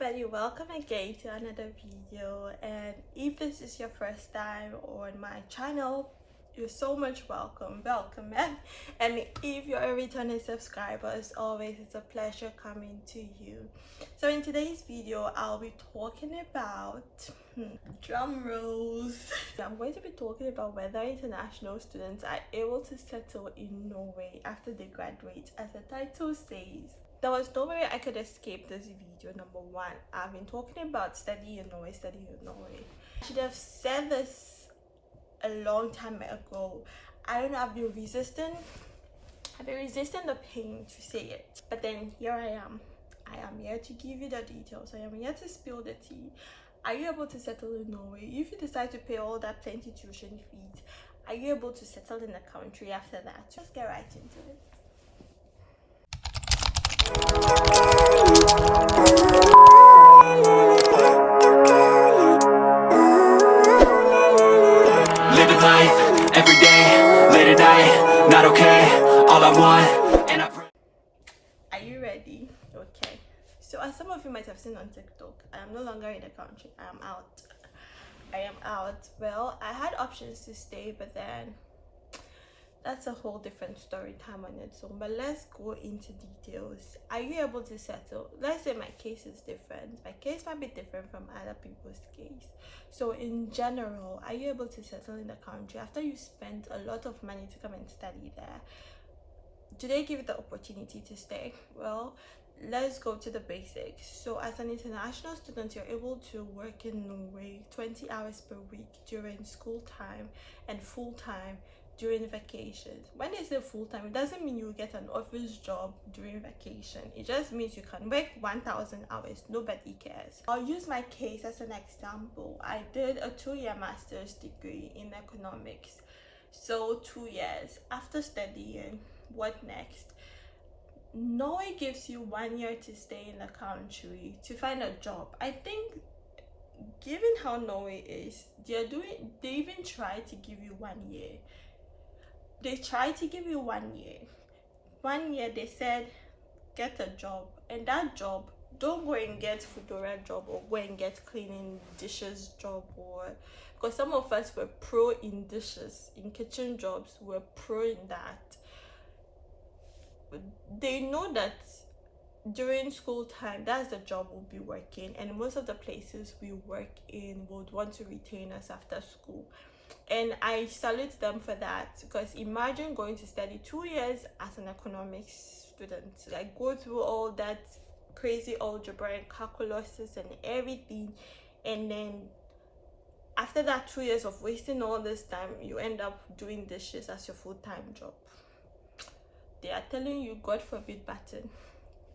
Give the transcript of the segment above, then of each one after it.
everybody, welcome again to another video. And if this is your first time on my channel, you're so much welcome. And if you're a returning subscriber, as always, it's a pleasure coming to you. So in today's video, I'll be talking about drum rolls. I'm going to be talking about whether international students are able to settle in Norway after they graduate, as the title says. There was no way I could escape this video. Number one, I've been talking about studying in Norway. I should have said this a long time ago. I don't know, I've been resisting the pain to say it. But then here I am. I am here to give you the details. I am here to spill the tea. Are you able to settle in Norway? If you decide to pay all that plenty tuition fees, are you able to settle in the country after that? Just get right into it. Living life, every day, late at night, not okay, all I want, and I pray. Are you ready? Okay. So as some of you might have seen on TikTok, I am no longer in the country. I am out. Well, I had options to stay, but then that's a whole different story time on its own. But let's go into details. Are you able to settle? Let's say my case is different. My case might be different from other people's case. So in general, are you able to settle in the country after you spent a lot of money to come and study there? Do they give you the opportunity to stay? Well, let's go to the basics. So as an international student, you're able to work in Norway 20 hours per week during school time and full time during vacations. When they say full time, it doesn't mean you get an office job during vacation. It just means you can work 1,000 hours. Nobody cares. I'll use my case as an example. I did a 2-year master's degree in economics. So 2 years after studying, what next? Norway gives you 1 year to stay in the country to find a job. I think given how Norway is, they even try to give you 1 year. They try to give you 1 year. 1 year they said get a job, and that job, don't go and get Foodora job or go and get cleaning dishes job, or because some of us were pro in dishes, in kitchen jobs, we're pro in that. They know that during school time, that's the job we'll be working, and most of the places we work in would want to retain us after school. And I salute them for that, because imagine going to study 2 years as an economics student, like go through all that crazy algebra and calculuses and everything, and then after that 2 years of wasting all this time, you end up doing dishes as your full-time job. They are telling you, God forbid, button.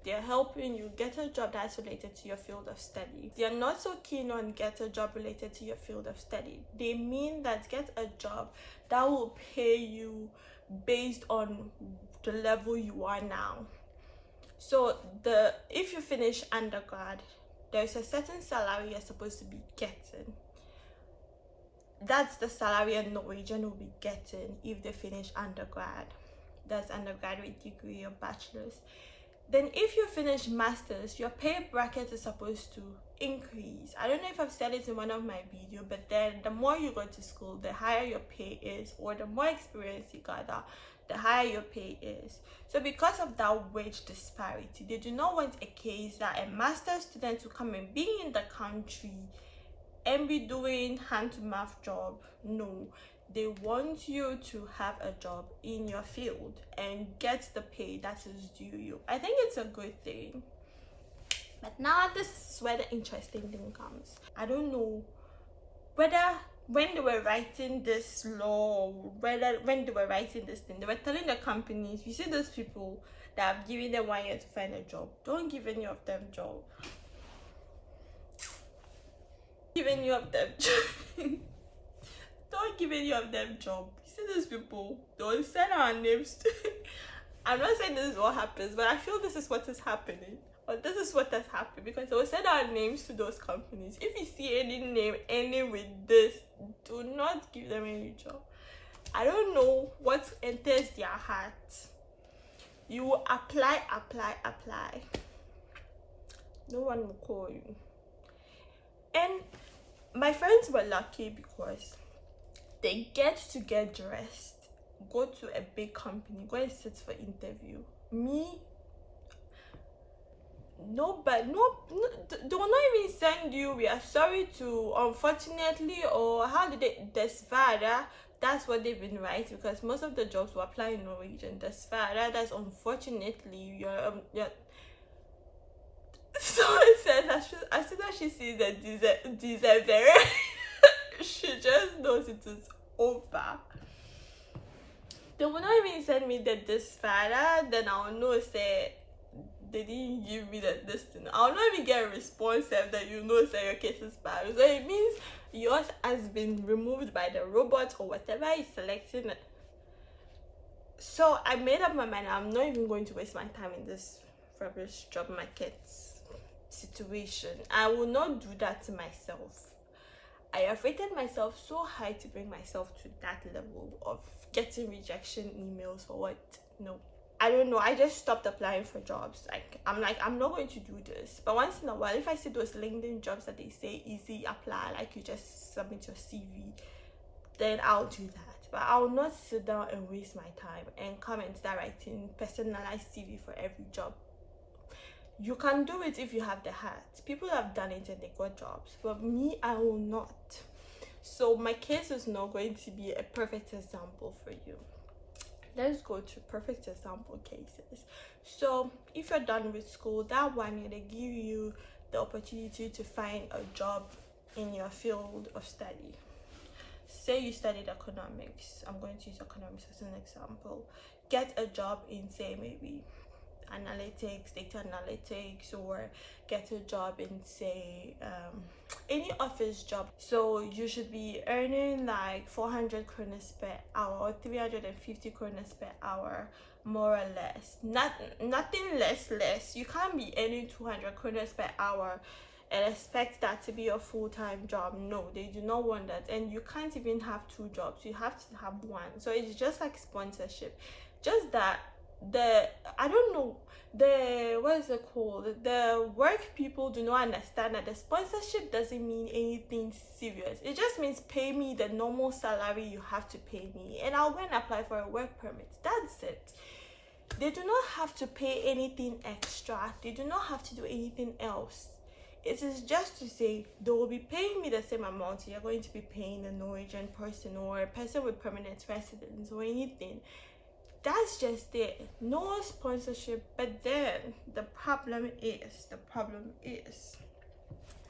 They are helping you get a job that's related to your field of study. They are not so keen on get a job related to your field of study. They mean that get a job that will pay you based on the level you are now. So if you finish undergrad, there's a certain salary you're supposed to be getting. That's the salary a Norwegian will be getting if they finish undergrad. That's undergraduate degree or bachelor's. Then if you finish masters, your pay bracket is supposed to increase. I don't know if I've said it in one of my videos, but then the more you go to school, the higher your pay is, or the more experience you gather, the higher your pay is. So because of that wage disparity, they do not want a case that a master's student will come and be in the country and be doing hand-to-mouth job. No. They want you to have a job in your field and get the pay that is due you. I think it's a good thing. But now this is where the interesting thing comes. I don't know whether when they were writing this law, or whether when they were writing this thing, they were telling the companies, you see those people that have given them 1 year to find a job, don't give any of them job. Give any of them job. Don't give any of them job. You see these people, don't send our names to I'm not saying this is what happens, but I feel this is what is happening. Or this is what has happened, because they will send our names to those companies. If you see any name ending with this, do not give them any job. I don't know what enters their heart. You will apply. No one will call you. And my friends were lucky because they get dressed, go to a big company, go and sit for interview. Me, no, but they will not even send you, we are sorry to, unfortunately, or how did they, desvara. That's what they've been writing, because most of the jobs will apply in Norwegian. Desvara, that's unfortunately, you're so it says, as soon as she sees the deserve, she just knows it is over. They will not even send me the desvara, then I'll know, say, they didn't give me this thing. I'll not even get a response that you know say your case is bad. So it means yours has been removed by the robot or whatever is selecting it. So I made up my mind, I'm not even going to waste my time in this rubbish job market situation. I will not do that to myself. I have rated myself so high to bring myself to that level of getting rejection emails for what? No. I don't know, I just stopped applying for jobs. I'm not going to do this. But once in a while, if I see those LinkedIn jobs that they say easy apply, like you just submit your CV, then I'll do that. But I'll not sit down and waste my time and come and start writing personalized CV for every job. You can do it if you have the heart. People have done it and they got jobs, but me, I will not. So my case is not going to be a perfect example for you. Let's go to perfect example cases. So if you're done with school, that 1 year they give you the opportunity to find a job in your field of study. Say you studied economics. I'm going to use economics as an example. Get a job in, say, maybe analytics, data analytics, or get a job in, say, any office job. So you should be earning like 400 kronas per hour or 350 kronas per hour, more or less. Nothing less. You can't be earning 200 kronas per hour and expect that to be a full-time job. No, they do not want that. And you can't even have two jobs, you have to have one. So it's just like sponsorship, just that I don't know, what is it called, the work people do not understand that the sponsorship doesn't mean anything serious. It just means pay me the normal salary you have to pay me, and I'll go and apply for a work permit. That's it. They do not have to pay anything extra. They do not have to do anything else. It is just to say they will be paying me the same amount you're going to be paying a Norwegian person or a person with permanent residence or anything. That's just it. No sponsorship. But then the problem is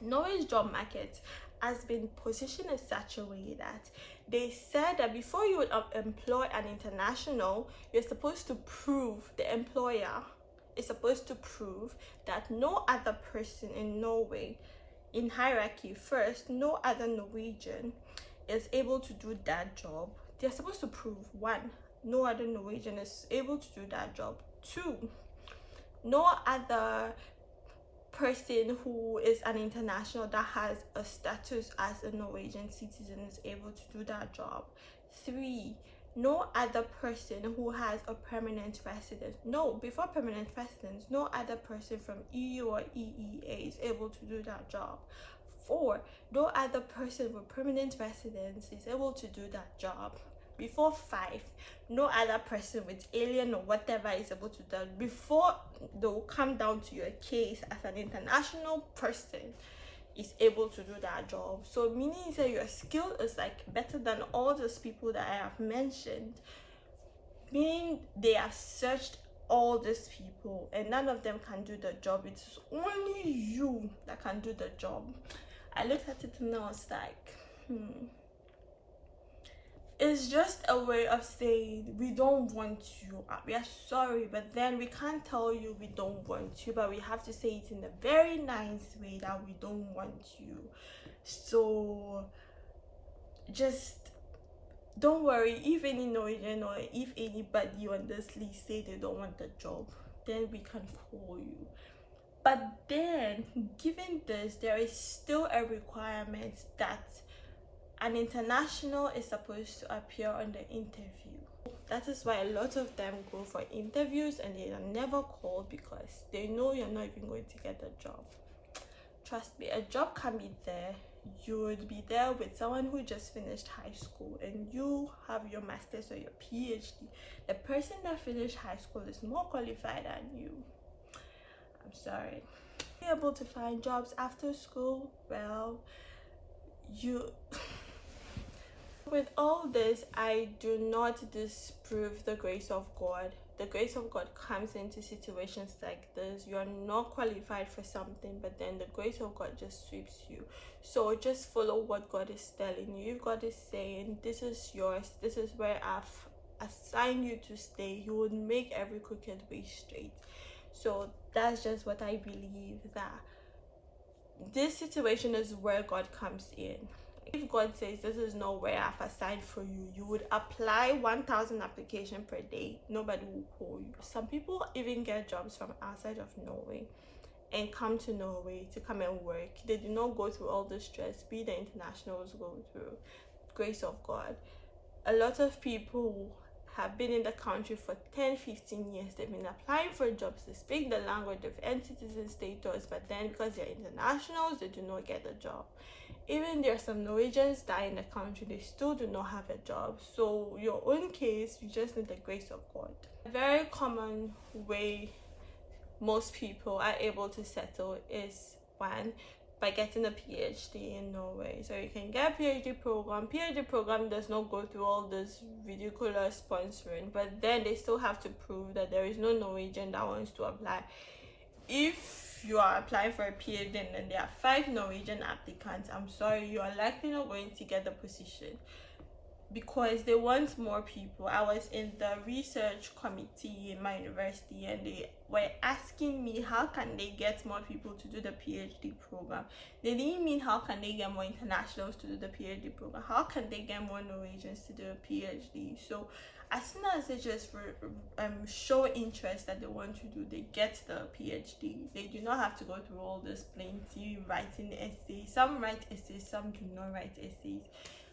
Norway's job market has been positioned in such a way that they said that before you would employ an international, you're supposed to prove, the employer is supposed to prove that no other person in Norway, in hierarchy first, no other Norwegian is able to do that job. They're supposed to prove, 1, no other Norwegian is able to do that job. 2, no other person who is an international that has a status as a Norwegian citizen is able to do that job. 3, no other person who has a permanent residence. No, before permanent residence, no other person from EU or EEA is able to do that job. 4, no other person with permanent residence is able to do that job. Before 5, no other person with alien or whatever is able to do that. Before they will come down to your case as an international person is able to do that job. So meaning that your skill is like better than all those people that I have mentioned, meaning they have searched all these people and none of them can do the job. It's only you that can do the job. I looked at it and I was like, It's just a way of saying we don't want you, we are sorry, but then we can't tell you we don't want you, but we have to say it in a very nice way that we don't want you. So just don't worry, if any Norwegian or if anybody on this list say they don't want the job, then we can call you. But then given this, there is still a requirement that an international is supposed to appear on the interview. That is why a lot of them go for interviews and they are never called because they know you're not even going to get the job. trust me, a job can be there. You would be there with someone who just finished high school and you have your master's or your PhD. The person that finished high school is more qualified than you. I'm sorry. Be able to find jobs after school, well, you with all this, I do not disprove the grace of God. The grace of God comes into situations like this. You are not qualified for something, but then the grace of God just sweeps you. So just follow what God is telling you. If God is saying, this is yours, this is where I've assigned you to stay, He would make every crooked way straight. So that's just what I believe, that this situation is where God comes in. If God says this is not where I've assigned for you, you would apply 1,000 applications per day. Nobody will call you. Some people even get jobs from outside of Norway and come to Norway to come and work. They do not go through all the stress we the internationals go through. Grace of God. A lot of people have been in the country for 10-15 years. They've been applying for jobs. They speak the language of end citizen status, but then because they're internationals, they do not get a job. Even there are some Norwegians that are in the country, they still do not have a job. So your own case, you just need the grace of God. A very common way most people are able to settle is, one, by getting a PhD in Norway. So you can get a PhD program. PhD program does not go through all this ridiculous sponsoring, but then they still have to prove that there is no Norwegian that wants to apply. If you are applying for a PhD and there are 5 Norwegian applicants, I'm sorry, you are likely not going to get the position because they want more people. I was in the research committee in my university and they were asking me how can they get more people to do the PhD program. They didn't mean how can they get more internationals to do the PhD program. How can they get more Norwegians to do a PhD? So as soon as they just show interest that they want to do, they get the PhD. They do not have to go through all this plenty writing essays. Some write essays, some do not write essays.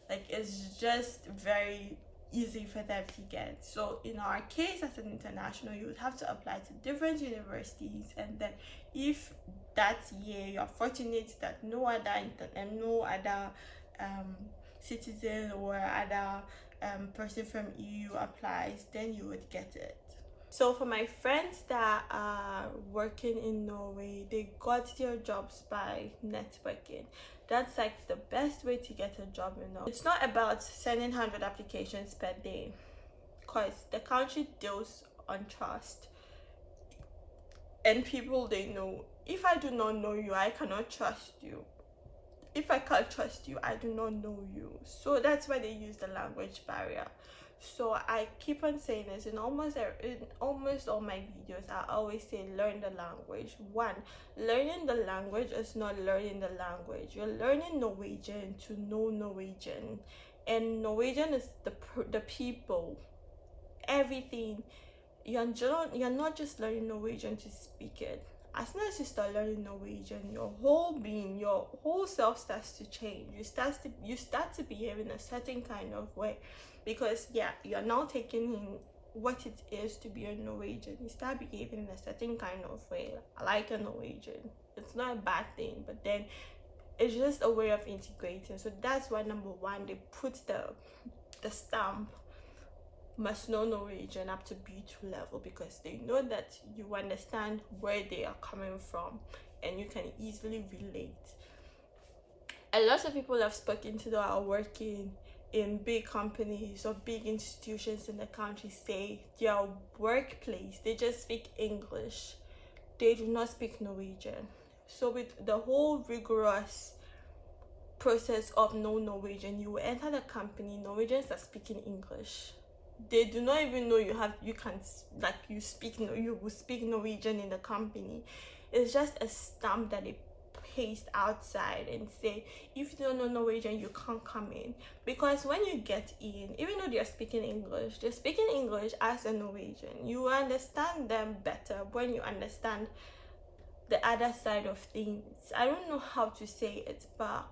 Like, it's just very easy for them to get. So in our case, as an international, you would have to apply to different universities, and then if that year you're fortunate that no other citizen or other person from EU applies, then you would get it. So for my friends that are working in Norway, they got their jobs by networking. That's like the best way to get a job in Norway. It's not about sending 100 applications per day, because the country deals on trust. And people, they know, if I do not know you, I cannot trust you. If I can't trust you, I do not know you. So that's why they use the language barrier. So I keep on saying this in almost all my videos. I always say learn the language. One, learning the language is not learning the language. You're learning Norwegian to know Norwegian, and Norwegian is the people, everything. You're not just learning Norwegian to speak it. As soon as you start learning Norwegian, your whole being, your whole self starts to change. You start to behave in a certain kind of way, because you're now taking in what it is to be a Norwegian. You start behaving in a certain kind of way, like a Norwegian. It's not a bad thing, but then it's just a way of integrating. So that's why, number one, they put the stamp must know Norwegian up to B2 level, because they know that you understand where they are coming from and you can easily relate. A lot of people I've spoken to that are working in big companies or big institutions in the country say their workplace, they just speak English. They do not speak Norwegian. So with the whole rigorous process of no Norwegian, you will enter the company, Norwegians are speaking English. They do not even know you will speak Norwegian in the company. It's just a stamp that they paste outside and say, if you don't know Norwegian, you can't come in. Because when you get in, even though they're speaking English as a Norwegian. You understand them better when you understand the other side of things. I don't know how to say it, but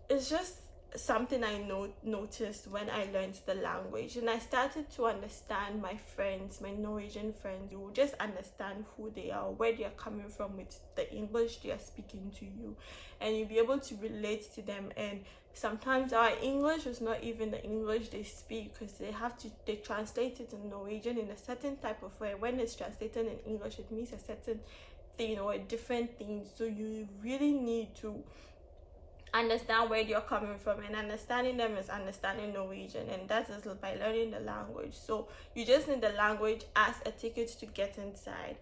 it's just something I noticed when I learned the language, and I started to understand my friends, my Norwegian friends. You just understand who they are, where they are coming from with the English they are speaking to you, and you'll be able to relate to them. And sometimes our English is not even the English they speak, because they translate it in Norwegian in a certain type of way. When it's translated in English, it means a certain thing or a different thing. So you really need to understand where you're coming from, and understanding them is understanding Norwegian, and that is by learning the language. So you just need the language as a ticket to get inside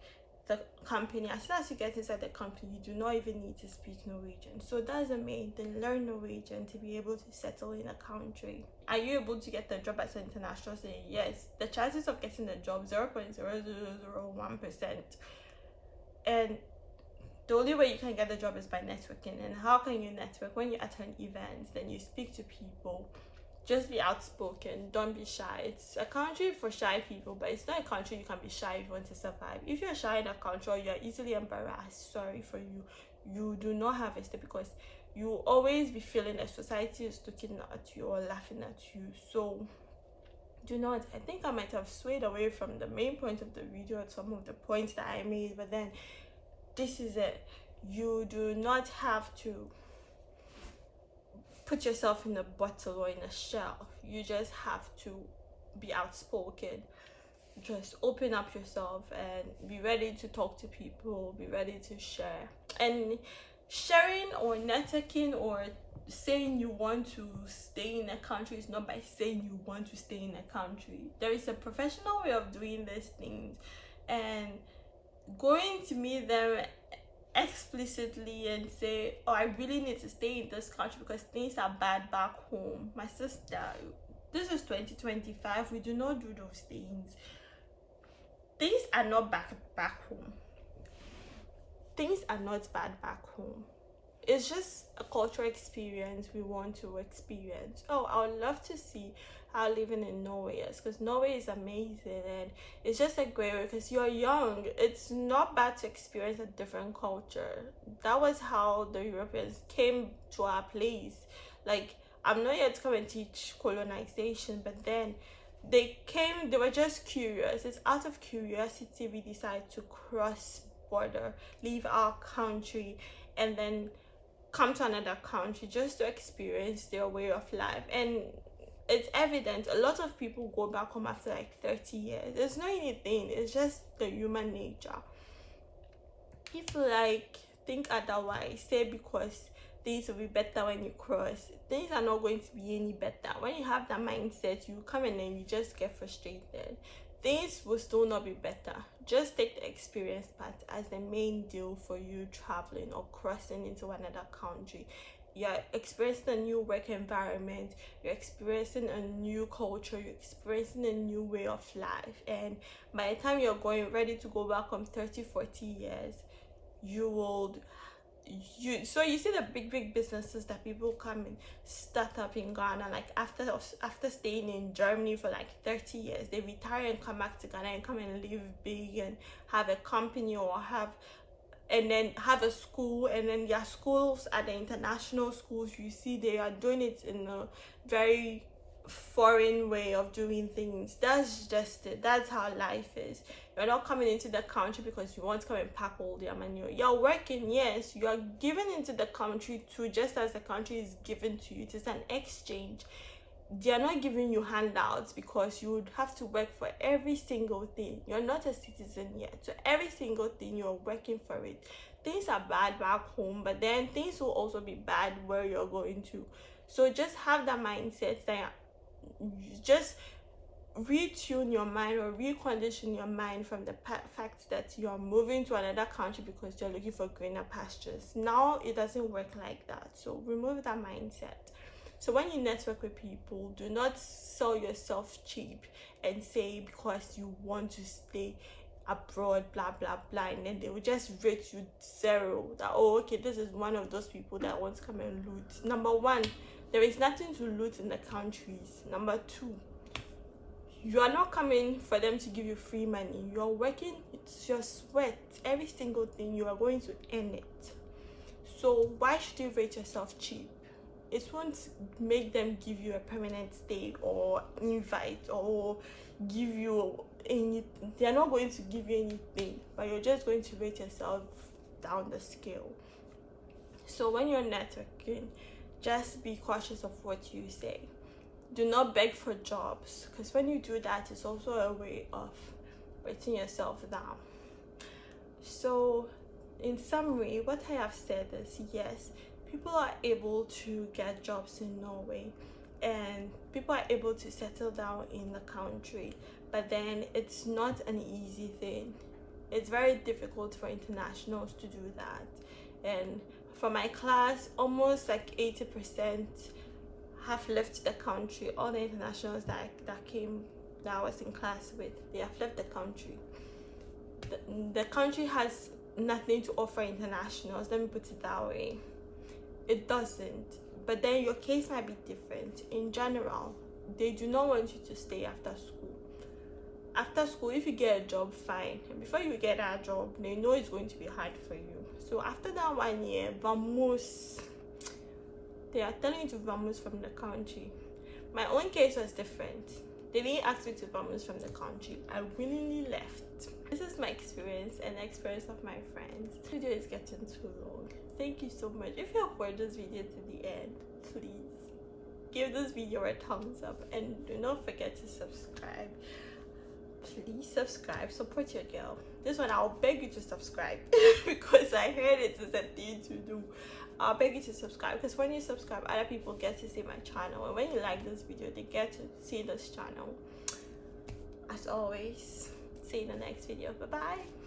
the company. As soon as you get inside the company, you do not even need to speak Norwegian. So that's the main thing: learn Norwegian to be able to settle in a country. Are you able to get the job as an international student? Yes. The chances of getting the job 0.0001%, and the only way you can get the job is by networking. And how can you network? When you attend events, then you speak to people. Just be outspoken. Don't be shy. It's a country for shy people, but it's not a country you can be shy if you want to survive. If you're shy in a country or you're easily embarrassed, sorry for you. You do not have a step, because you will always be feeling that society is looking at you or laughing at you. So do not. I think I might have swayed away from the main point of the video at some of the points that I made, but then this is it. You do not have to put yourself in a bottle or in a shell. You just have to be outspoken. Just open up yourself and be ready to talk to people, be ready to share. And sharing or networking or saying you want to stay in a country is not by saying you want to stay in a country. There is a professional way of doing these things, and going to meet them explicitly and say, oh, I really need to stay in this country because things are bad back home. My sister, this is 2025. We do not do those things. Things are not back home. Things are not bad back home. It's just a cultural experience we want to experience. Oh, I would love to see how living in Norway is, because Norway is amazing, and it's just a great way because you're young. It's not bad to experience a different culture. That was how the Europeans came to our place. Like, I'm not here to come and teach colonization, but then they were just curious. It's out of curiosity we decided to cross border, leave our country, and then come to another country just to experience their way of life. And it's evident a lot of people go back home after like 30 years. It's not anything, it's just the human nature. If you think otherwise, say because things will be better when you cross, things are not going to be any better. When you have that mindset, you come in and you just get frustrated. Things will still not be better. Just take the experience part as the main deal for you traveling or crossing into another country. You're experiencing a new work environment, you're experiencing a new culture, you're experiencing a new way of life. And by the time you're ready to go back home 30-40 years, so you see the big businesses that people come and start up in Ghana, like after staying in Germany for like 30 years, they retire and come back to Ghana and come and live big and have a company and then have a school. And then their schools are the international schools. You see they are doing it in a very foreign way of doing things. That's just it. That's how life is. You're not coming into the country because you want to come and pack all their money. You're working, yes, you are given into the country too, just as the country is given to you. It is an exchange. They are not giving you handouts, because you would have to work for every single thing. You're not a citizen yet, so every single thing you're working for it. Things are bad back home, but then things will also be bad where you're going to. So just have that mindset that just retune your mind or recondition your mind from the fact that you're moving to another country because you're looking for greener pastures. Now it doesn't work like that. So remove that mindset. So when you network with people, do not sell yourself cheap and say because you want to stay abroad, blah blah blah, and then they will just rate you 0. That, oh, okay, this is one of those people that wants to come and loot. Number one, there is nothing to loot in the countries. Number two, you are not coming for them to give you free money. You are working, it's your sweat, every single thing. You are going to earn it. So why should you rate yourself cheap? it won't make them give you a permanent stay or invite or give you any. They're not going to give you anything, but you're just going to rate yourself down the scale. So when you're networking, just be cautious of what you say. Do not beg for jobs, because when you do that, it's also a way of rating yourself down. So in summary, what I have said is, yes, people are able to get jobs in Norway and people are able to settle down in the country, but then it's not an easy thing. It's very difficult for internationals to do that. And for my class, almost like 80% have left the country. All the internationals that I was in class with, they have left the country. The country has nothing to offer internationals, let me put it that way. It doesn't. But then your case might be different. In general, they do not want you to stay after school. After school, if you get a job, fine. And before you get that job, they know it's going to be hard for you. So after that 1 year, vamos. They are telling you to vamos from the country. My own case was different. They didn't ask me to vamos from the country. I willingly left. This is my experience and the experience of my friends. This video is getting too long. Thank you so much. If you have watched this video to the end, please give this video a thumbs up and do not forget to subscribe. Please subscribe, support your girl. This one I'll beg you to subscribe because I heard it is a thing to do. I'll beg you to subscribe, because when you subscribe, other people get to see my channel, and when you like this video, they get to see this channel. As always, see you in the next video. Bye bye.